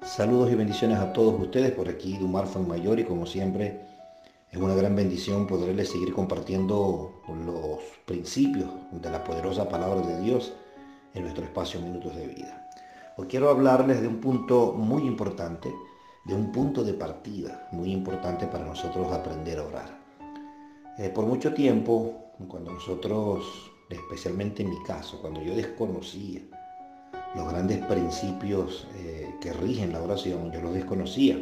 Saludos y bendiciones a todos ustedes, por aquí Dumar Mayor, y como siempre es una gran bendición poderles seguir compartiendo los principios de la poderosa palabra de Dios en nuestro espacio Minutos de Vida. Hoy quiero hablarles de un punto muy importante, de un punto de partida muy importante para nosotros aprender a orar. Por mucho tiempo, cuando nosotros, especialmente en mi caso, cuando yo desconocía los grandes principios que rigen la oración, yo los desconocía,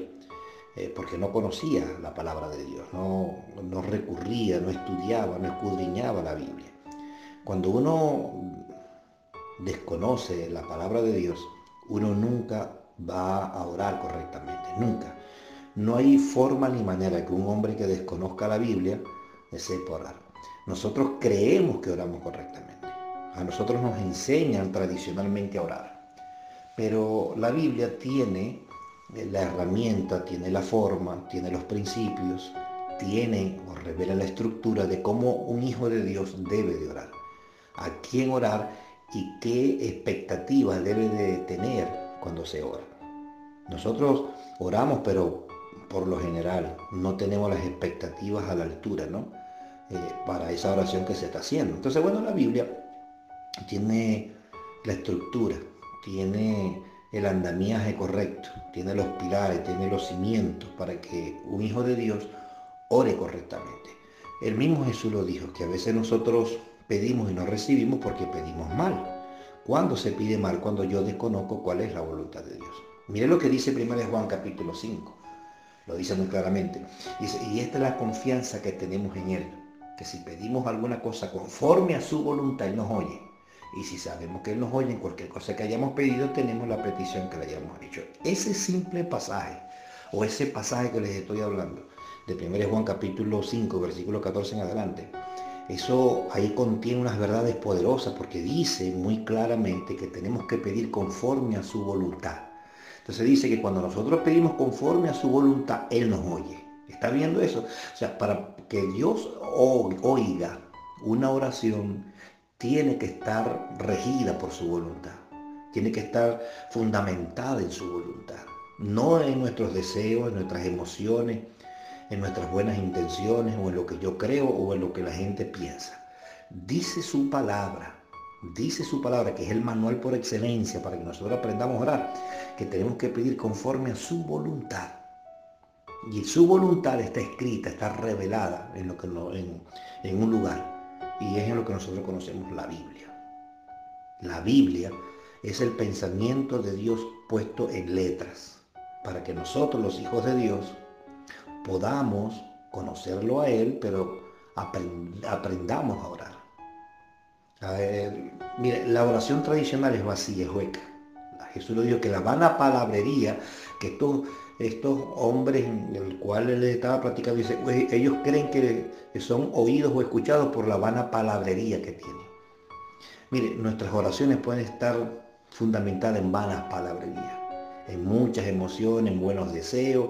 porque no conocía la palabra de Dios, no recurría, no estudiaba, no escudriñaba la Biblia. Cuando uno desconoce la palabra de Dios, uno nunca va a orar correctamente, nunca. No hay forma ni manera que un hombre que desconozca la Biblia sepa orar. Nosotros creemos que oramos correctamente. A nosotros nos enseñan tradicionalmente a orar. Pero la Biblia tiene la herramienta, tiene la forma, tiene los principios, tiene o revela la estructura de cómo un hijo de Dios debe de orar, a quién orar y qué expectativas debe de tener cuando se ora. Nosotros oramos, pero por lo general no tenemos las expectativas a la altura, ¿no? Para esa oración que se está haciendo. Entonces, bueno, la Biblia tiene la estructura, tiene el andamiaje correcto, tiene los pilares, tiene los cimientos para que un hijo de Dios ore correctamente. El mismo Jesús lo dijo, que a veces nosotros pedimos y no recibimos porque pedimos mal. ¿Cuándo se pide mal? Cuando yo desconozco cuál es la voluntad de Dios. Mire lo que dice 1 Juan capítulo 5. Lo dice muy claramente. Dice, y esta es la confianza que tenemos en Él, que si pedimos alguna cosa conforme a su voluntad, Él nos oye. Y si sabemos que Él nos oye en cualquier cosa que hayamos pedido, tenemos la petición que le hayamos hecho. Ese simple pasaje, o ese pasaje que les estoy hablando, de 1 Juan capítulo 5, versículo 14 en adelante, eso ahí contiene unas verdades poderosas, porque dice muy claramente que tenemos que pedir conforme a su voluntad. Entonces dice que cuando nosotros pedimos conforme a su voluntad, Él nos oye. ¿Está viendo eso? O sea, para que Dios oiga una oración, tiene que estar regida por su voluntad. Tiene que estar fundamentada en su voluntad. No en nuestros deseos, en nuestras emociones, en nuestras buenas intenciones, o en lo que yo creo, o en lo que la gente piensa. Dice su palabra, dice su palabra, que es el manual por excelencia para que nosotros aprendamos a orar, que tenemos que pedir conforme a su voluntad. Y su voluntad está escrita, está revelada en un lugar. Y es en lo que nosotros conocemos la Biblia. La Biblia es el pensamiento de Dios puesto en letras, para que nosotros, los hijos de Dios, podamos conocerlo a Él, pero aprendamos a orar. Mire, la oración tradicional es vacía, es hueca. Jesús lo dijo, que la vana palabrería, que estos hombres en el cual él estaba platicando, dice, ellos creen que son oídos o escuchados por la vana palabrería que tienen. Mire, nuestras oraciones pueden estar fundamentadas en vanas palabrerías, en muchas emociones, en buenos deseos,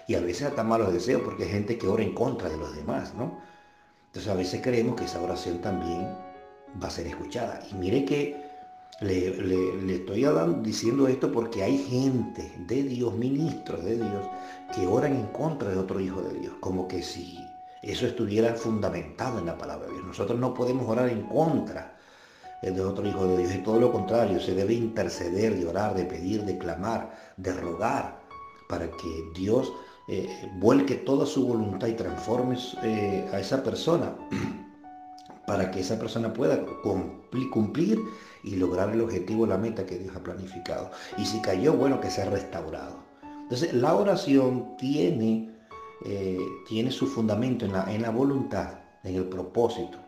y a veces hasta malos deseos, porque hay gente que ora en contra de los demás, ¿no? Entonces a veces creemos que esa oración también va a ser escuchada. Y mire que le estoy diciendo esto porque hay gente de Dios, ministros de Dios, que oran en contra de otro hijo de Dios, como que si eso estuviera fundamentado en la palabra de Dios. Nosotros no podemos orar en contra de otro hijo de Dios, es todo lo contrario, se debe interceder, de orar, de pedir, de clamar, de rogar, para que Dios vuelque toda su voluntad y transforme a esa persona, para que esa persona pueda cumplir y lograr el objetivo, la meta que Dios ha planificado. Y si cayó, bueno, que sea restaurado. Entonces, la oración tiene su fundamento en la voluntad, en el propósito,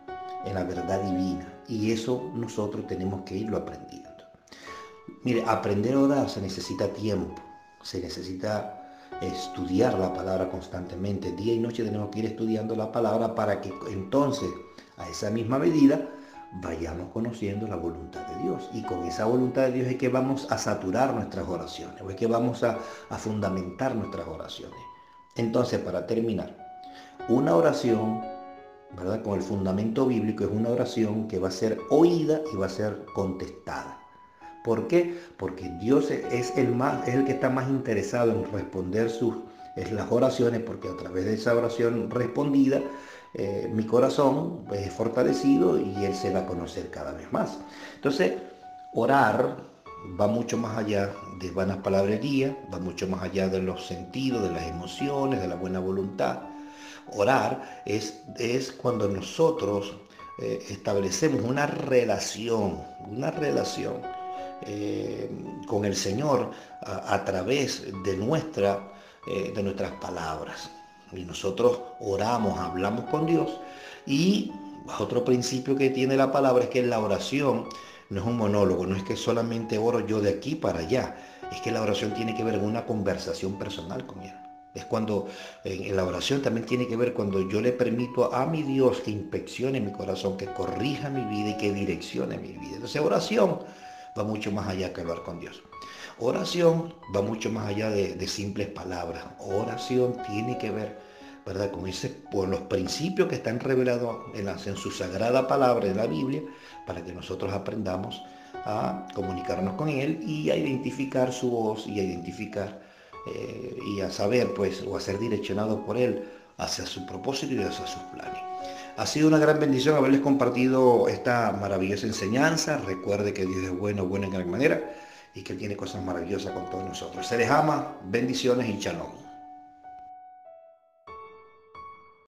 en la verdad divina. Y eso nosotros tenemos que irlo aprendiendo. Mire, aprender a orar se necesita tiempo, se necesita estudiar la palabra constantemente. Día y noche tenemos que ir estudiando la palabra, para que entonces, a esa misma medida, vayamos conociendo la voluntad de Dios. Y con esa voluntad de Dios es que vamos a saturar nuestras oraciones, o es que vamos a fundamentar nuestras oraciones. Entonces, para terminar, una oración, ¿verdad?, con el fundamento bíblico, es una oración que va a ser oída y va a ser contestada. ¿Por qué? Porque Dios es el que está más interesado en responder las oraciones, porque a través de esa oración respondida, mi corazón es fortalecido y Él se va a conocer cada vez más. Entonces, orar va mucho más allá de vanas palabrerías, va mucho más allá de los sentidos, de las emociones, de la buena voluntad. Orar es cuando nosotros establecemos una relación con el Señor a través de nuestras palabras. Y nosotros oramos, hablamos con Dios. Y otro principio que tiene la palabra es que la oración no es un monólogo, no es que solamente oro yo de aquí para allá, es que la oración tiene que ver con una conversación personal con Él. Es cuando en la oración también tiene que ver cuando yo le permito a mi Dios que inspeccione mi corazón, que corrija mi vida y que direccione mi vida. Entonces oración va mucho más allá que hablar con Dios. Oración va mucho más allá de simples palabras. Oración tiene que ver, ¿verdad?, con los principios que están revelados en su sagrada palabra en la Biblia, para que nosotros aprendamos a comunicarnos con Él y a identificar su voz y a identificar y a saber, pues, o a ser direccionados por Él hacia su propósito y hacia sus planes. Ha sido una gran bendición haberles compartido esta maravillosa enseñanza. Recuerde que Dios es bueno, bueno en gran manera y que Él tiene cosas maravillosas con todos nosotros. Se les ama, bendiciones y shalom.